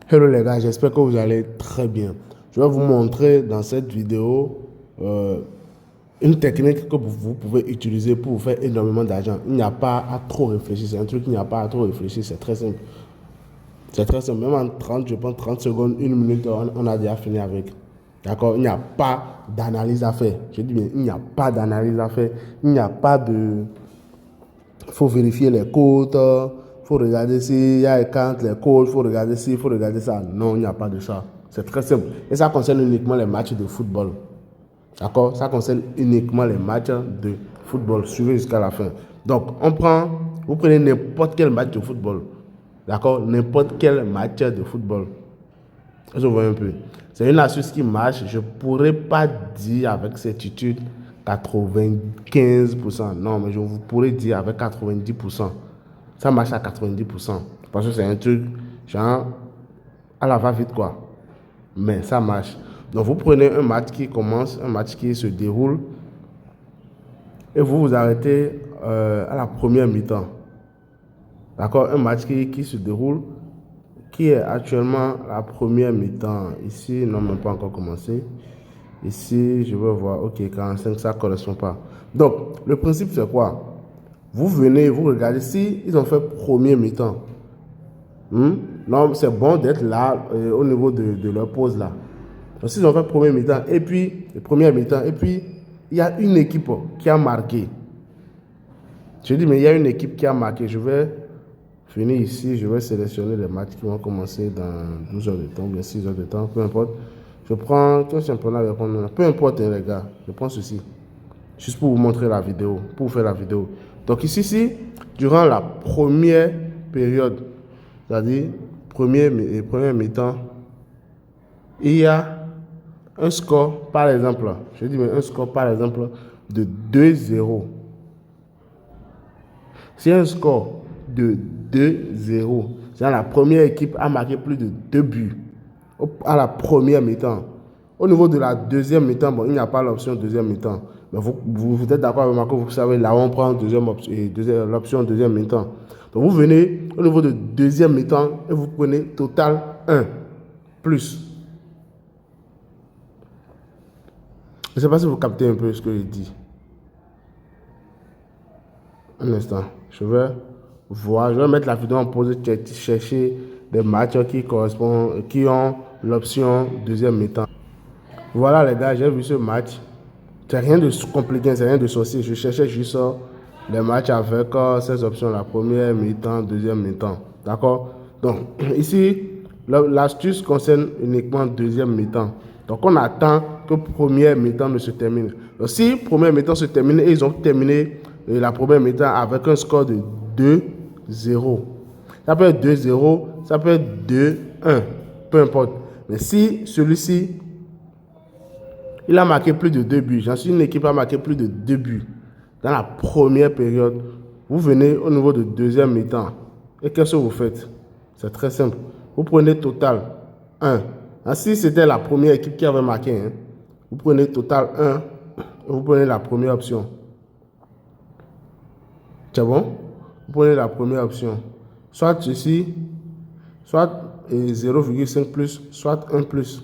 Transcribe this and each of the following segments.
Hello les gars, j'espère que vous allez très bien. Je vais vous montrer dans cette vidéo une technique que vous pouvez utiliser pour vous faire énormément d'argent. Il n'y a pas à trop réfléchir, c'est un truc qu'il n'y a pas à trop réfléchir, c'est très simple. C'est très simple, même en 30, je pense 30 secondes, une minute, on a déjà fini avec. D'accord? Il n'y a pas d'analyse à faire. Je dis bien, il n'y a pas d'analyse à faire. Il n'y a pas de... Il faut vérifier les côtes, il faut regarder s'il y a quand les côtes, il faut regarder ci, il faut regarder ça. Non, il n'y a pas de ça. C'est très simple. Et ça concerne uniquement les matchs de football. D'accord? Ça concerne uniquement les matchs de football. Suivez jusqu'à la fin. Donc, vous prenez n'importe quel match de football. D'accord? N'importe quel match de football. Je vois un peu. C'est une astuce qui marche. Je ne pourrais pas dire avec certitude 95%. Non, mais je vous pourrais dire avec 90%. Ça marche à 90%. Parce que c'est un truc, genre, à la va-vite, quoi. Mais ça marche. Donc, vous prenez un match qui commence, un match qui se déroule, et vous vous arrêtez à la première mi-temps. D'accord? Un match qui se déroule, qui est actuellement la première mi-temps. Ici, non, même pas encore commencé. Ici, je vais voir, ok, 45, ça ne correspond pas. Donc, le principe, c'est quoi? Vous venez, vous regardez si ils ont fait premier mi-temps. Non, c'est bon d'être là au niveau de leur pause là. Donc, s'ils ont fait premier mi-temps, et puis, le premier mi-temps, et puis, il y a une équipe qui a marqué. Je dis, mais il y a une équipe qui a marqué. Je vais finir ici, je vais sélectionner les matchs qui vont commencer dans 12 heures de temps, bien 6 heures de temps, peu importe. Je prends tout championnat, peu importe les gars, je prends ceci. Juste pour vous montrer la vidéo, pour vous faire la vidéo. Donc ici, durant la première période, c'est-à-dire première mi-temps, il y a un score, par exemple, je dis mais un score, par exemple, de 2-0. C'est un score de 2-0. C'est-à-dire la première équipe a marqué plus de 2 buts à la première mi-temps. Au niveau de la deuxième mi-temps, bon, il n'y a pas l'option deuxième mi-temps. Mais vous êtes d'accord avec moi que vous savez, là on prend l'option deuxième mi-temps. Donc vous venez au niveau de deuxième mi-temps et vous prenez total 1 plus. Je ne sais pas si vous captez un peu ce que je dis. Un instant, je vais voir, je vais mettre la vidéo en pause et chercher des matchs qui correspondent, qui ont l'option deuxième mi-temps. Voilà les gars, j'ai vu ce match. C'est rien de compliqué, c'est rien de sorcier. Je cherchais juste les matchs avec ces options, la première mi-temps, deuxième mi-temps. D'accord? Donc, ici, l'astuce concerne uniquement deuxième mi-temps. Donc, on attend que première mi-temps ne se termine. Donc, si première mi-temps se termine et ils ont terminé la première mi-temps avec un score de 2-0. Ça peut être 2-0, ça peut être 2-1, peu importe. Mais si celui-ci il a marqué plus de 2 buts. J'en suis une équipe qui a marqué plus de 2 buts dans la première période. Vous venez au niveau de deuxième mi-temps. Et qu'est-ce que vous faites? C'est très simple. Vous prenez total 1. Si c'était la première équipe qui avait marqué, vous prenez total 1 et vous prenez la première option. C'est bon? Vous prenez la première option. Soit ceci, soit 0,5 plus, soit 1 plus.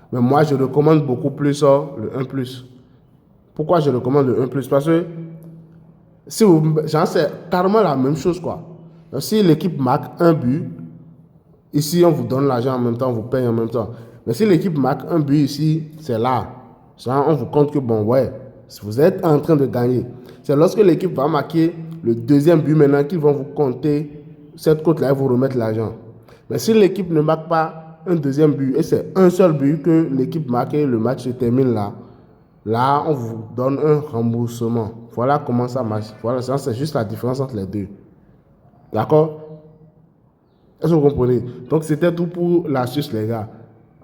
Mais moi, je recommande beaucoup plus le 1 plus. Pourquoi je recommande le 1 plus? Parce que si c'est carrément la même chose, quoi. Donc, si l'équipe marque un but, ici, on vous donne l'argent en même temps, on vous paye en même temps. Mais si l'équipe marque un but ici, c'est là. On vous compte que, bon, ouais, vous êtes en train de gagner. C'est lorsque l'équipe va marquer le deuxième but maintenant qu'ils vont vous compter cette cote-là et vous remettre l'argent. Mais si l'équipe ne marque pas un deuxième but, et c'est un seul but que l'équipe marque et le match se termine là, là, on vous donne un remboursement. Voilà comment ça marche. Voilà, ça, c'est juste la différence entre les deux. D'accord? Est-ce que vous comprenez? Donc, c'était tout pour l'astuce, les gars.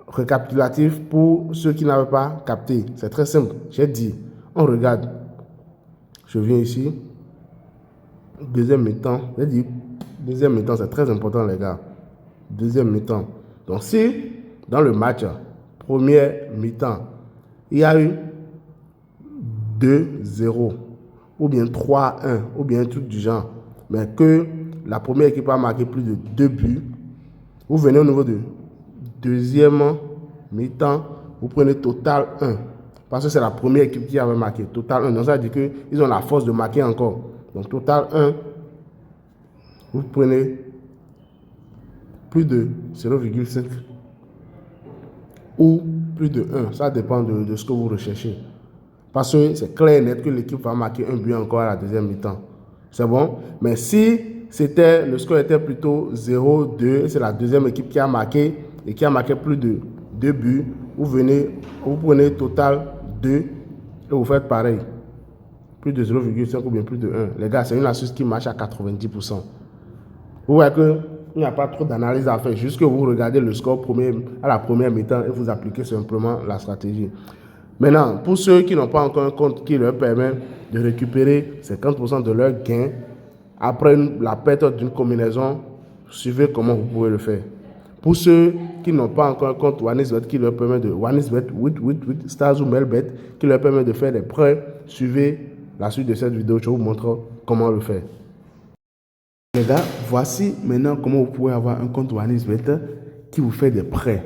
Récapitulatif pour ceux qui n'avaient pas capté. C'est très simple. J'ai dit, on regarde. Je viens ici. Deuxième mi-temps. J'ai dit, deuxième mi-temps, c'est très important, les gars. Deuxième mi-temps. Donc, si dans le match, première mi-temps, il y a eu 2-0 ou bien 3-1 ou bien un truc du genre, mais que la première équipe a marqué plus de 2 buts, vous venez au niveau de deuxième mi-temps, vous prenez total 1. Parce que c'est la première équipe qui avait marqué. Total 1. Donc ça veut dire qu'ils ont la force de marquer encore. Donc total 1, vous prenez plus de 0,5 ou plus de 1. Ça dépend de ce que vous recherchez. Parce que c'est clair et net que l'équipe va marquer un but encore à la deuxième mi-temps. C'est bon? Mais si le score était plutôt 0-2, c'est la deuxième équipe qui a marqué et qui a marqué plus de 2 buts, vous prenez total 2 et vous faites pareil. Plus de 0,5 ou bien plus de 1. Les gars, c'est une astuce qui marche à 90%. Vous voyez qu'il n'y a pas trop d'analyse à faire. Juste que vous regardez le score à la première mi-temps et vous appliquez simplement la stratégie. Maintenant, pour ceux qui n'ont pas encore un compte qui leur permet de récupérer 50% de leurs gains après la perte d'une combinaison, suivez comment vous pouvez le faire. Pour ceux qui n'ont pas encore un compte OneXBet qui leur permet de OneXBet, Stars ou Melbet qui leur permet de faire des prêts, suivez la suite de cette vidéo. Je vous montre comment le faire. Les gars, voici maintenant comment vous pouvez avoir un compte OneXBet qui vous fait des prêts.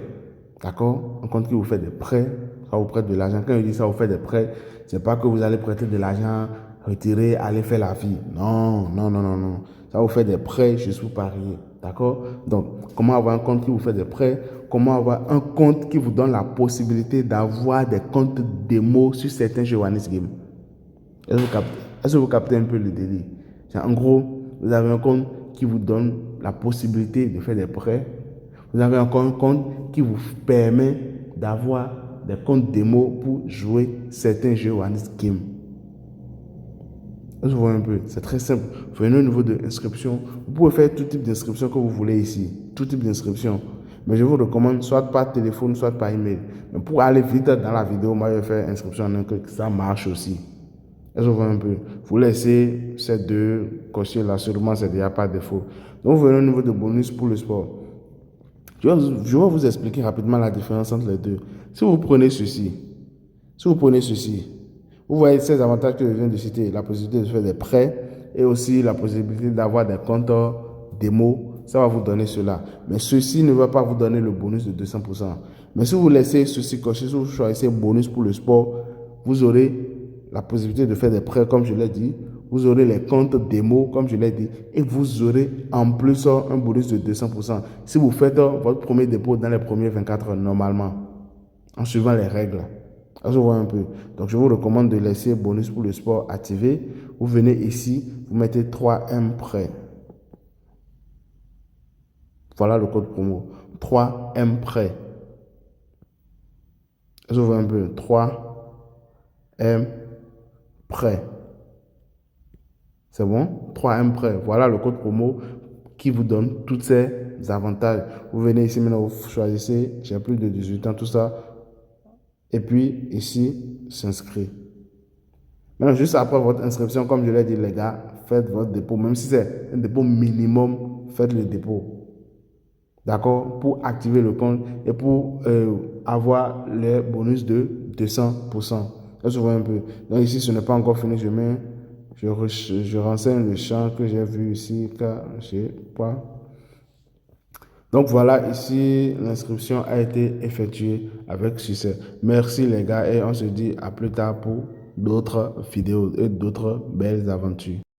D'accord? Un compte qui vous fait des prêts, ça vous prête de l'argent. Quand je dis ça vous fait des prêts, c'est pas que vous allez prêter de l'argent, retirer, aller faire la vie. Non. Ça vous fait des prêts juste pour parier. D'accord? Donc, comment avoir un compte qui vous fait des prêts? Comment avoir un compte qui vous donne la possibilité d'avoir des comptes démo sur certains jeux OneXGame? Est-ce que vous captez un peu le délire? En gros, vous avez un compte qui vous donne la possibilité de faire des prêts. Vous avez encore un compte qui vous permet d'avoir des comptes démo pour jouer certains jeux OneXGame. Vous voyez un peu, c'est très simple. Venez au niveau de l'inscription. Vous pouvez faire tout type d'inscription que vous voulez ici. Tout type d'inscription. Mais je vous recommande soit par téléphone, soit par email. Mais pour aller vite dans la vidéo, moi je vais faire inscription en un clic. Ça marche aussi. Est-ce que vous voyez un peu? Vous laissez ces deux cocher là, sûrement c'est déjà pas défaut. Donc, vous venez au niveau de bonus pour le sport. Je vais vous expliquer rapidement la différence entre les deux. Si vous prenez ceci, vous voyez ces avantages que je viens de citer, la possibilité de faire des prêts et aussi la possibilité d'avoir des comptes démo, ça va vous donner cela. Mais ceci ne va pas vous donner le bonus de 200%. Mais si vous laissez ceci cocher, si vous choisissez bonus pour le sport, vous aurez la possibilité de faire des prêts comme je l'ai dit, vous aurez les comptes démo comme je l'ai dit et vous aurez en plus un bonus de 200% si vous faites votre premier dépôt dans les premiers 24 heures normalement en suivant les règles. Là, je vois un peu. Donc, je vous recommande de laisser bonus pour le sport activé. Vous venez ici, vous mettez 3M prêt. Voilà le code promo. 3M prêt. Je vois un peu. 3M prêt. C'est bon? 3M prêt. Voilà le code promo qui vous donne tous ces avantages. Vous venez ici maintenant, vous choisissez, j'ai plus de 18 ans, tout ça. Et puis ici, s'inscrit. Maintenant, juste après votre inscription, comme je l'ai dit, les gars, faites votre dépôt. Même si c'est un dépôt minimum, faites le dépôt. D'accord? Pour activer le compte et pour avoir les bonus de 200%. Là, je vois un peu. Donc ici, ce n'est pas encore fini. Je renseigne le champ que j'ai vu ici, car je sais pas. Donc voilà, ici, l'inscription a été effectuée avec succès. Merci les gars et on se dit à plus tard pour d'autres vidéos et d'autres belles aventures.